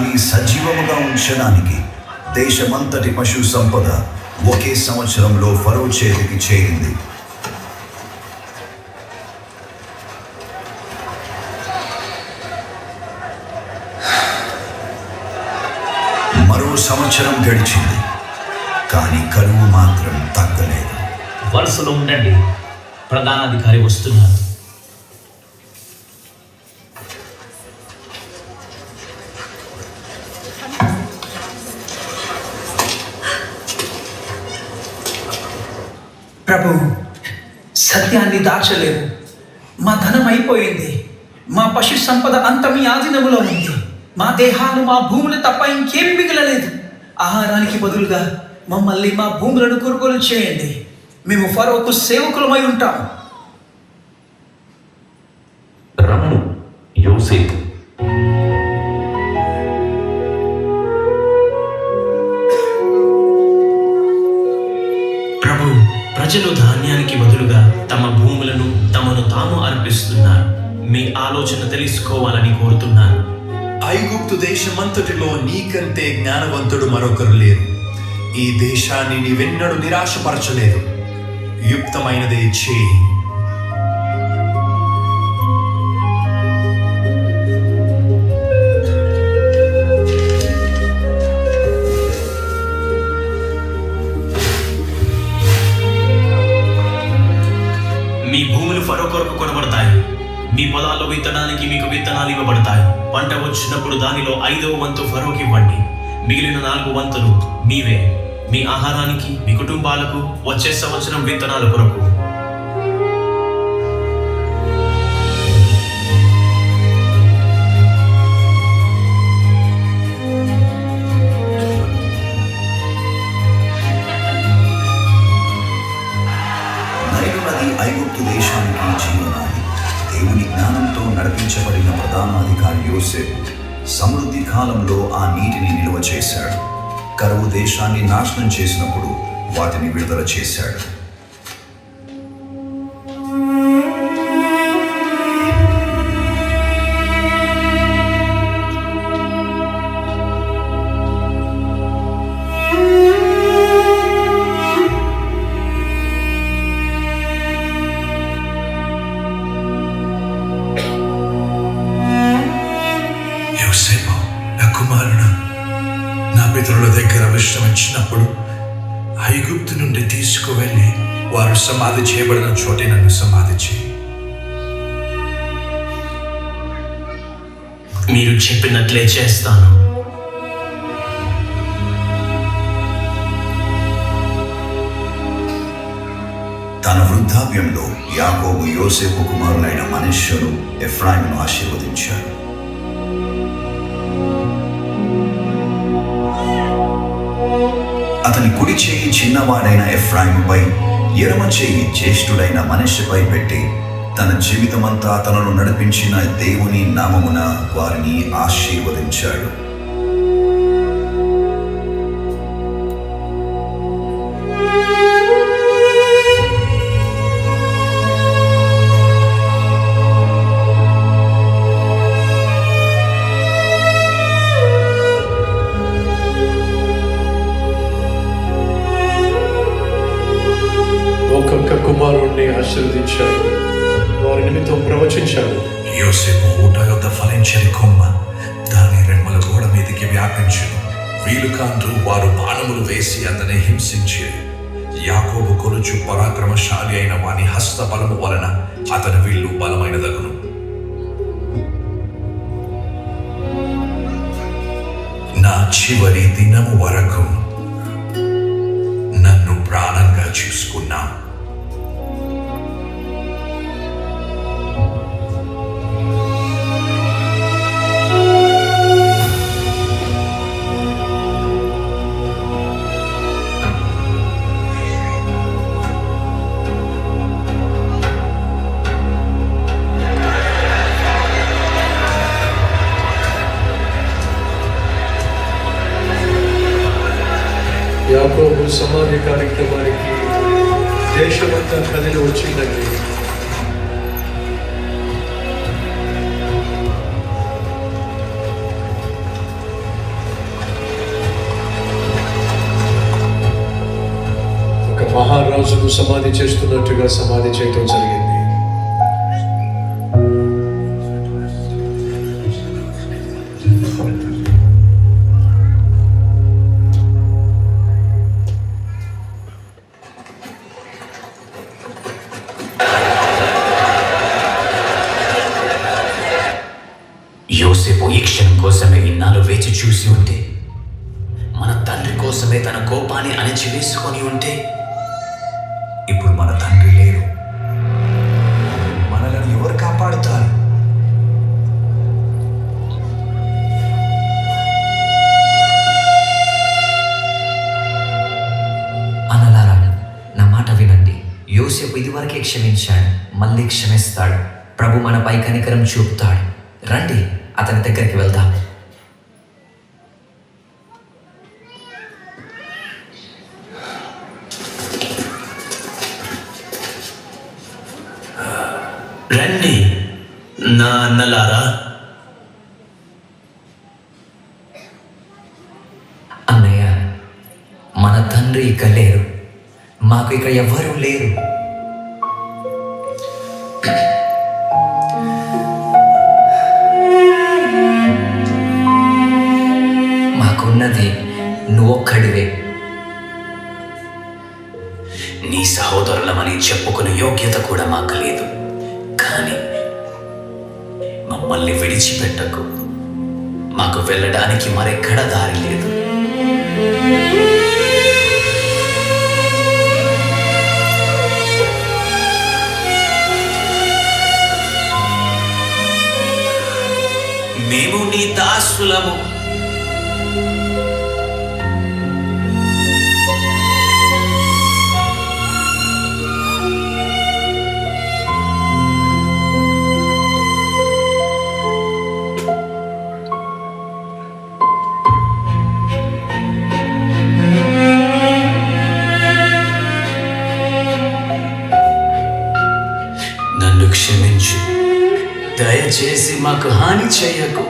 దేశాన్ని సజీవముగా ఉంచడానికి దేశమంతటి పశు సంపద ఒకే సంవత్సరంలో ఫరో చేతికి చేరింది. మరో సంవత్సరం గడిచింది, కానీ కరువు మాత్రం తగ్గలేదు. వరుసలో ఉండండి, ప్రధానాధికారి వస్తున్నారు. ప్రభు, సత్యాన్ని దాచలేము. మా ధనం అయిపోయింది. మా పశు సంపద అంత మీ ఆధీనములో ఉంది. మా దేహాలు, మా భూములు తప్ప ఇంకేం మిగలలేదు. ఆహారానికి బదులుగా మమ్మల్ని, మా భూములను కొనుగోలు చేయండి. మేము ఫరోకు సేవకులమై ఉంటాం. రమ్ము యోసేపు. ప్రభు, ప్రజలు ధాన్యానికి బదులుగా తమ భూములను తమను తాము అర్పిస్తున్నారు. మీ ఆలోచన తెలుసుకోవాలని కోరుతున్నాను. ఐగుప్తు దేశమంతటిలో నీకంటే జ్ఞానవంతుడు మరొకరు లేరు. ఈ దేశాన్ని నీవెన్నడూ నిరాశపరచలేదు. యుక్తమైనదే చేయి. మీ భూములు ఫరో కొరకు కొనబడతాయి. మీ పొలాల్లో విత్తనానికి మీకు విత్తనాలు ఇవ్వబడతాయి. పంట వచ్చినప్పుడు దానిలో 5వ వంతు ఫరోకి ఇవ్వండి. మిగిలిన 4 వంతులు మీవే, మీ ఆహారానికి, మీ కుటుంబాలకు, వచ్చే సంవత్సరం విత్తనాల కొరకు. నైలు నది ఐగుప్తు దేశానికి జీవనాడి. దేవుని జ్ఞానంతో నడిపించబడిన ప్రధానాధికారి యోసేపు సమృద్ధి కాలంలో ఆ నీటిని నిల్వ చేశాడు. కరువు దేశాన్ని నాశనం చేసినప్పుడు వాటిని విడుదల చేశాడు. యోసేపు, నా కుమారుడు, నా పితరుల దగ్గర విశ్రమించినప్పుడు ఐగుప్తు నుండి తీసుకువెళ్ళి వారు సమాధి చేయబడిన చోటే నన్ను సమాధి చేయి. మీరు చెప్పినట్లే చేస్తాను. తన వృద్ధాప్యంలో యాకోబు యోసేపు కుమారులైన మనష్షను, ఎఫ్రాయిమును ఆశీర్వదించాడు. అతని కుడి చేయి చిన్నవాడైన ఎఫ్రాయిముపై, ఎడమ చేయి జ్యేష్ఠుడైన మనష్షపై పెట్టి తన జీవితమంతా తనను నడిపించిన దేవుని నామమున వారిని ఆశీర్వదించాడు. ఒక్కొక్క కుమారుణ్ణి ఆశీర్వదించాడు. వారి నిమిత్తం ప్రవచించాడు. యోసేపు ఊట యొద్ద ఫలించని కొమ్మ దాని రెమ్మల గోడ మీదికి వ్యాపించును. వీలు కాండ్రు వారు బాణములు వేసి అతని హింసించి, యాకోబు కొలుచు పరాక్రమశాలి అయిన వాని హస్త బలము వలన అతని వీళ్ళు బలమైనదగును. నా చివరి దినము వరకు నన్ను ప్రాణంగా చూసుకున్నా. యాకోబు సమాధి కార్యక్రమానికి దేశమంతా కదిలి వచ్చిందండి. మహారాజును సమాధి చేస్తున్నట్టుగా సమాధి చేయటం జరిగింది. యోసేపు ఈ క్షణం కోసమే ఇన్నాళ్ళు వేచి చూసి ఉంటే, మన తండ్రి కోసమే తన కోపాన్ని అణచివేసుకొని ఉంటే, ఇప్పుడు మన తండ్రి లేరు. మనలను ఎవరు కాపాడుతారు? అన్నలారా, నా మాట వినండి. యోసేపు ఇదివరకే క్షమించాడు, మళ్ళీ క్షమిస్తాడు. ప్రభు మనపై కనికరం చూపుతాడు. రండి, అతని దగ్గరికి వెళ్దాం. రండి నా అన్నలారా. అన్నయ్య, మన తండ్రి ఇక లేరు. మాకు ఇక ఎవ్వరూ లేరు. మాకున్నది నువ్వొక్కడివే. నీ సహోదరులమని చెప్పుకునే యోగ్యత కూడా మాకు లేదు. కానీ మమ్మల్ని విడిచిపెట్టకు. మాకు వెళ్ళడానికి మరెక్కడా దారి లేదు. మేము నీ దాసులము. నన్ను క్షమించు. దయచేసి మాకు హాని చేయకు.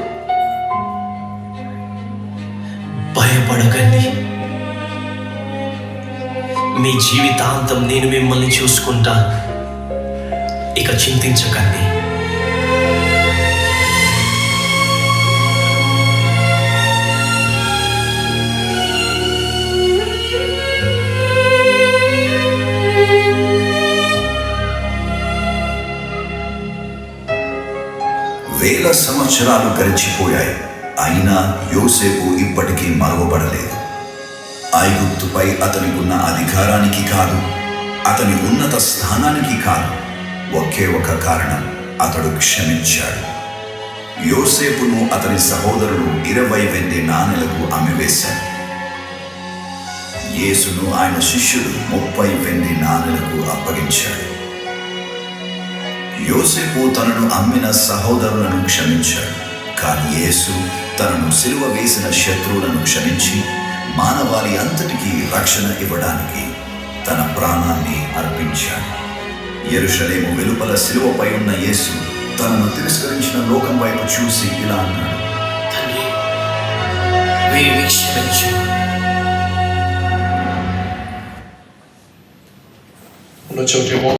భయపడకండి. మీ జీవితాంతం నేను మిమ్మల్ని చూసుకుంటాను. ఇక చింతించకండి. వేల సంవత్సరాలు గడిచిపోయాయి. అయినా యోసేపు ఇప్పటికీ మరువబడలేదు. ఐగుప్తుపై అతనికి ఉన్న అధికారానికి కాదు, అతని ఉన్నత స్థానానికి కాదు, ఒకే ఒక కారణం: అతడు క్షమించాడు. యోసేపును అతని సహోదరులు 20 వెండి నాణెలకు అమ్మివేశారు. యేసును ఆయన శిష్యుడు 30 వెండి నాణెలకు అప్పగించాడు. యోసేపు తనను అమ్మిన సహోదరులను క్షమించాడు. కానీ యేసు తనను సిలువ వేసిన శత్రువులను క్షమించి మానవాళి అంతటికీ రక్షణ ఇవ్వడానికి తన ప్రాణాన్ని అర్పించాడు. యెరూషలేము వెలుపల సిలువపై ఉన్న యేసు తనను తిరస్కరించిన లోకం వైపు చూసి ఇలా అన్నాడు: తండ్రి, వీరిని క్షమించు. ఉన్న చోటి